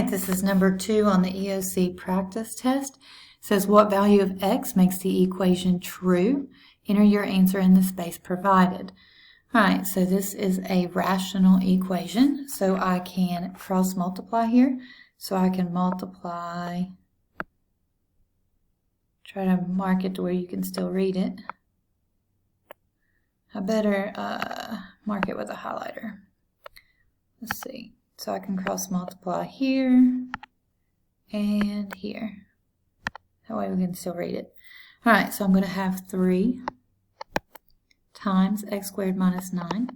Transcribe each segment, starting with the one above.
right, this is number 2 on the EOC practice test. It says what value of x makes the equation true? Enter your answer in the space provided. All right, so this is a rational equation, so I can cross multiply here. So I can multiply, try to mark it to where you can still read it. I better mark it with a highlighter. Let's see. So I can cross multiply here and here. That way we can still read it. All right, so I'm going to have 3 times x squared minus 9.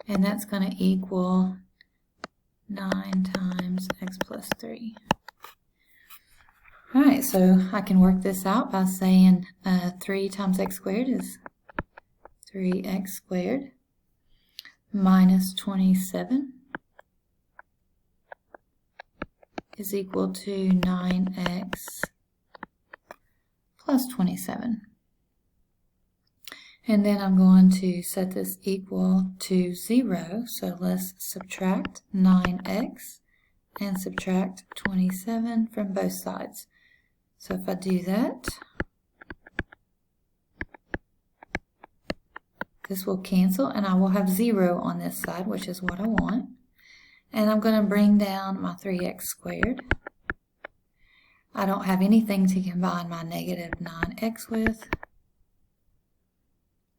And that's going to equal 9 times x plus 3. All right, so I can work this out by saying 3 times x squared is 3x squared minus 27 is equal to 9x plus 27. And then I'm going to set this equal to 0, so let's subtract 9x and subtract 27 from both sides. So if I do that, this will cancel and I will have 0 on this side, which is what I want. And I'm going to bring down my 3x squared. I don't have anything to combine my negative 9x with.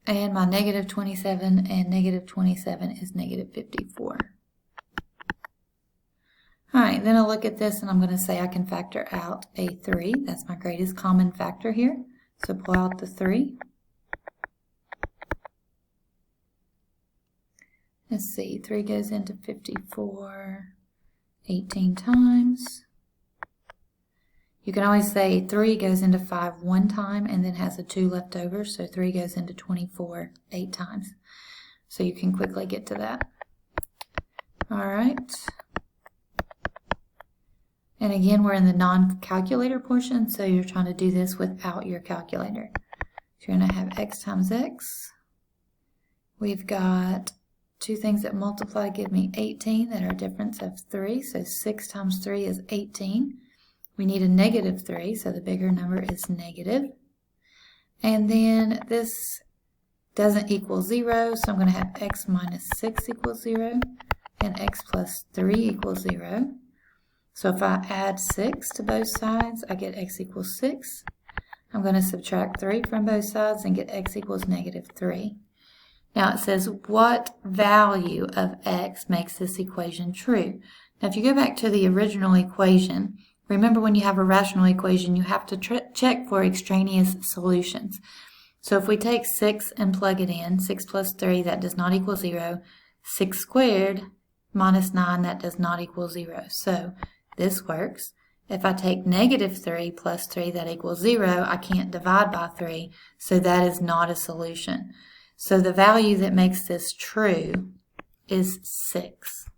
And my negative 27 and negative 27 is negative 54. All right, then I'll look at this and I'm going to say I can factor out a 3. That's my greatest common factor here. So pull out the 3. Let's see, 3 goes into 54 18 times. You can always say 3 goes into 5 one time and then has a 2 left over, so 3 goes into 24 8 times. So you can quickly get to that. All right. And again, we're in the non-calculator portion, so you're trying to do this without your calculator. So you're going to have x times x. We've got 2 things that multiply give me 18 that are a difference of 3. So 6 times 3 is 18. We need a negative 3, so the bigger number is negative. And then this doesn't equal 0, so I'm going to have x minus 6 equals 0 and x plus 3 equals 0. So if I add 6 to both sides, I get x equals 6. I'm going to subtract 3 from both sides and get x equals negative 3. Now it says what value of x makes this equation true? Now if you go back to the original equation, remember when you have a rational equation, you have to check for extraneous solutions. So if we take 6 and plug it in, 6 plus 3, that does not equal 0. 6 squared minus 9, that does not equal 0. So this works. If I take negative 3 plus 3, that equals 0. I can't divide by 3, so that is not a solution. So the value that makes this true is 6.